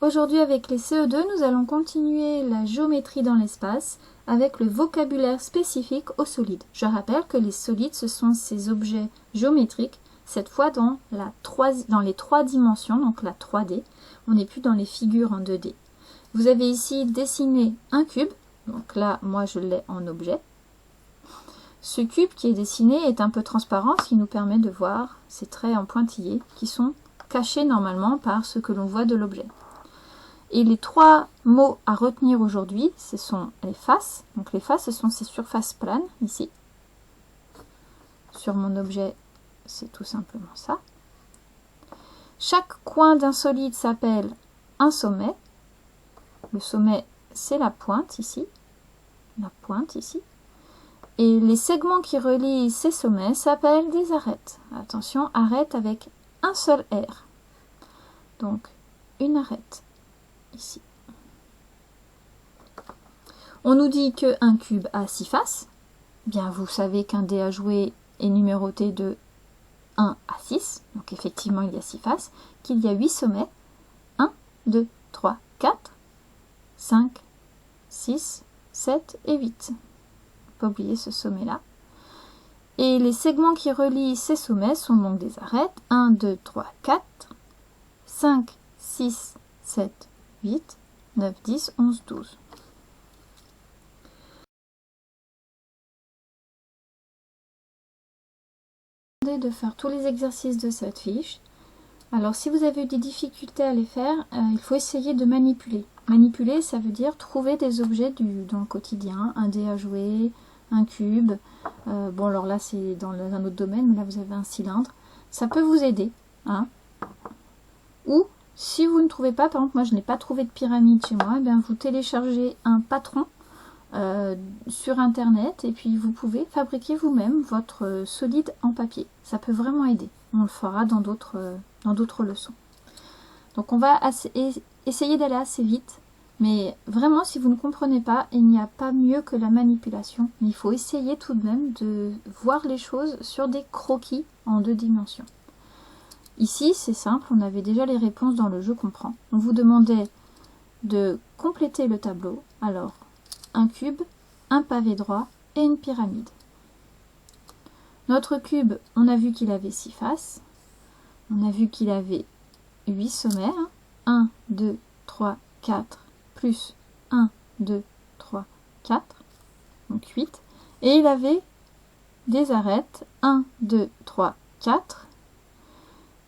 Aujourd'hui avec les CE2, nous allons continuer la géométrie dans l'espace avec le vocabulaire spécifique aux solides. Je rappelle que les solides, ce sont ces objets géométriques, cette fois dans les 3 dimensions, donc la 3D. On n'est plus dans les figures en 2D. Vous avez ici dessiné un cube, donc là, moi je l'ai en objet. Ce cube qui est dessiné est un peu transparent, ce qui nous permet de voir ces traits en pointillés qui sont cachés normalement par ce que l'on voit de l'objet. Et les 3 mots à retenir aujourd'hui, ce sont les faces. Donc les faces, ce sont ces surfaces planes, ici. Sur mon objet, c'est tout simplement ça. Chaque coin d'un solide s'appelle un sommet. Le sommet, c'est la pointe ici. La pointe ici. Et les segments qui relient ces sommets s'appellent des arêtes. Attention, arête avec un seul R. Donc, une arête. Ici. On nous dit qu'un cube a 6 faces. Bien, vous savez qu'un dé à jouer est numéroté de 1 à 6. Donc effectivement, il y a 6 faces. Qu'il y a 8 sommets. 1, 2, 3, 4, 5, 6, 7 et 8. Pas oublier ce sommet-là. Et les segments qui relient ces sommets sont donc des arêtes. 1, 2, 3, 4, 5, 6, 7, 8, 9, 10, 11, 12. De faire tous les exercices de cette fiche. Alors si vous avez eu des difficultés à les faire, il faut essayer de manipuler. Manipuler, ça veut dire trouver des objets dans le quotidien, un dé à jouer, un cube. Bon alors là c'est dans un autre domaine, mais là vous avez un cylindre. Ça peut vous aider. Hein. Ou si vous ne trouvez pas, par exemple moi je n'ai pas trouvé de pyramide chez moi, eh bien, vous téléchargez un patron sur internet et puis vous pouvez fabriquer vous-même votre solide en papier. Ça peut vraiment aider. On le fera dans d'autres leçons. Donc on va essayer d'aller assez vite, mais vraiment si vous ne comprenez pas, il n'y a pas mieux que la manipulation. Mais il faut essayer tout de même de voir les choses sur des croquis en 2 dimensions. Ici, c'est simple, on avait déjà les réponses dans le jeu comprend. On vous demandait de compléter le tableau. Alors, un cube, un pavé droit et une pyramide. Notre cube, on a vu qu'il avait 6 faces. On a vu qu'il avait 8 sommets. 1, 2, 3, 4, plus 1, 2, 3, 4. Donc 8. Et il avait des arêtes. 1, 2, 3, 4.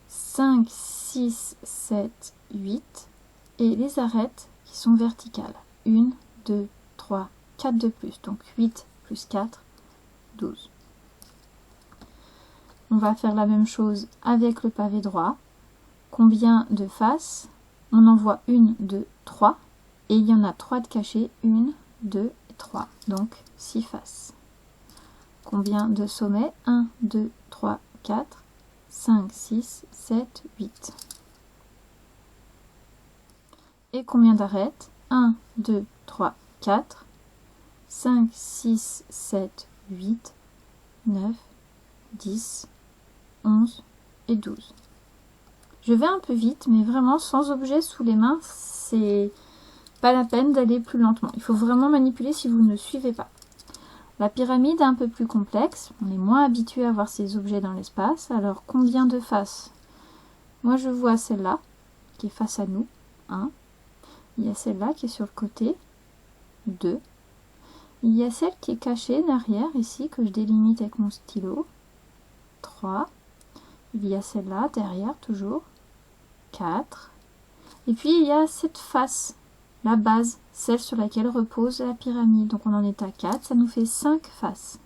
5, 6, 7, 8 et les arêtes qui sont verticales. 1, 2, 3, 4 de plus. Donc 8 plus 4, 12. On va faire la même chose avec le pavé droit. Combien de faces? On en voit 1, 2, 3. Et il y en a 3 de cachés. 1, 2 et 3. Donc 6 faces. Combien de sommets? 1, 2, 3, 4. 5, 6, 7, 8. Et combien d'arêtes? 1, 2, 3, 4, 5, 6, 7, 8, 9, 10, 11 et 12. Je vais un peu vite, mais vraiment sans objet sous les mains, c'est pas la peine d'aller plus lentement. Il faut vraiment manipuler si vous ne suivez pas. La pyramide est un peu plus complexe, on est moins habitué à voir ces objets dans l'espace. Alors combien de faces? Moi je vois celle-là qui est face à nous, 1. Il y a celle-là qui est sur le côté, 2. Il y a celle qui est cachée derrière ici que je délimite avec mon stylo, 3. Il y a celle-là derrière toujours, 4. Et puis il y a cette face, la base, celle sur laquelle repose la pyramide. Donc on en est à 4, ça nous fait 5 faces.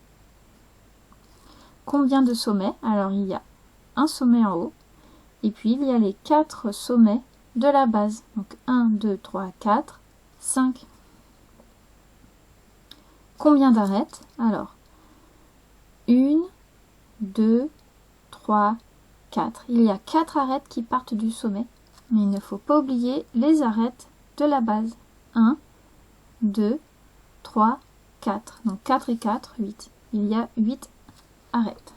Combien de sommets? Alors il y a un sommet en haut, et puis il y a les 4 sommets de la base. Donc 1, 2, 3, 4, 5. Combien d'arêtes? Alors 1, 2, 3, 4. Il y a 4 arêtes qui partent du sommet, mais il ne faut pas oublier les arêtes de la base. 1, 2, 3, 4. Donc 4 et 4, 8. Il y a 8 arêtes.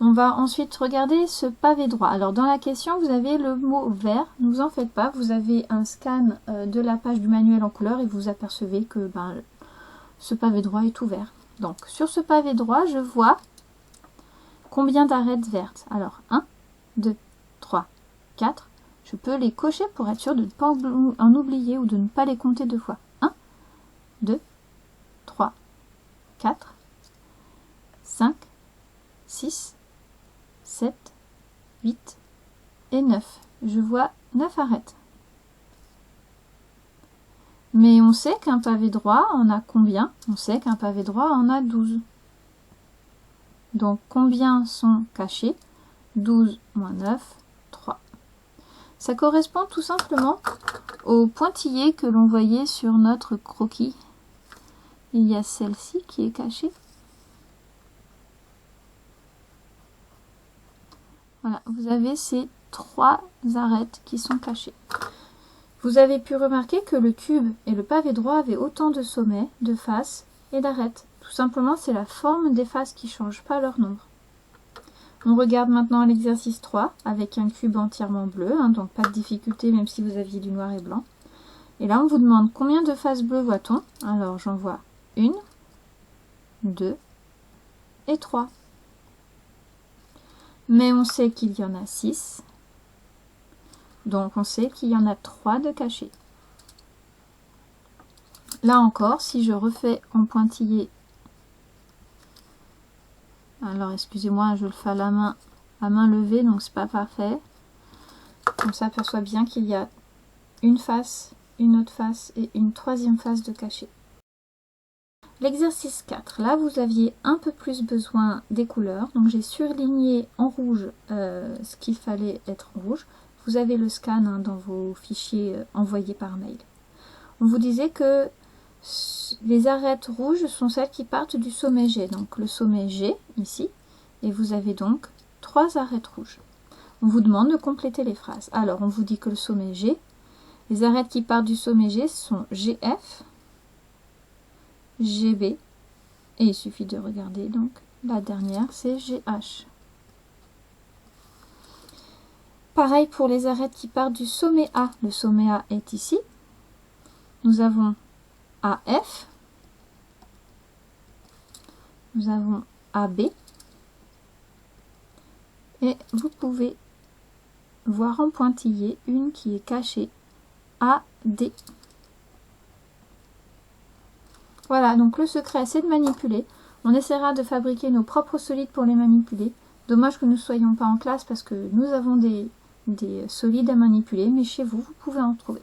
On va ensuite regarder ce pavé droit. Alors dans la question, vous avez le mot vert. Ne vous en faites pas, vous avez un scan de la page du manuel en couleur et vous apercevez que ce pavé droit est tout vert. Donc sur ce pavé droit, je vois combien d'arêtes vertes. Alors 1, 2, 3, 4. Je peux les cocher pour être sûr de ne pas en oublier ou de ne pas les compter deux fois. 1, 2, 3, 4, 5, 6, 7, 8 et 9. Je vois 9 arêtes. Mais on sait qu'un pavé droit en a combien? On sait qu'un pavé droit en a 12. Donc combien sont cachés? 12 moins 9, 3. Ça correspond tout simplement au pointillé que l'on voyait sur notre croquis. Il y a celle-ci qui est cachée. Voilà, vous avez ces 3 arêtes qui sont cachées. Vous avez pu remarquer que le cube et le pavé droit avaient autant de sommets, de faces et d'arêtes. Tout simplement, c'est la forme des faces qui change, pas leur nombre. On regarde maintenant l'exercice 3 avec un cube entièrement bleu, donc pas de difficulté même si vous aviez du noir et blanc. Et là, on vous demande combien de faces bleues voit-on? Alors, j'en vois 1, 2 et 3. Mais on sait qu'il y en a 6. Donc on sait qu'il y en a 3 de cachés. Là encore, si je refais en pointillé, alors excusez-moi, je le fais à main levée, donc c'est pas parfait. On s'aperçoit bien qu'il y a une face, une autre face et une troisième face de cachet. L'exercice 4, là vous aviez un peu plus besoin des couleurs, donc j'ai surligné en rouge ce qu'il fallait être rouge. Vous avez le scan dans vos fichiers envoyés par mail. On vous disait que les arêtes rouges sont celles qui partent du sommet G, donc le sommet G ici, et vous avez donc 3 arêtes rouges. On vous demande de compléter les phrases. Alors on vous dit que le sommet G, les arêtes qui partent du sommet G sont GF, GB, et il suffit de regarder, donc la dernière c'est GH. Pareil pour les arêtes qui partent du sommet A. Le sommet A est ici. Nous avons AF. Nous avons AB. Et vous pouvez voir en pointillé une qui est cachée, AD. Voilà, donc le secret c'est de manipuler. On essaiera de fabriquer nos propres solides pour les manipuler. Dommage que nous ne soyons pas en classe parce que nous avons des solides à manipuler, mais chez vous, vous pouvez en trouver.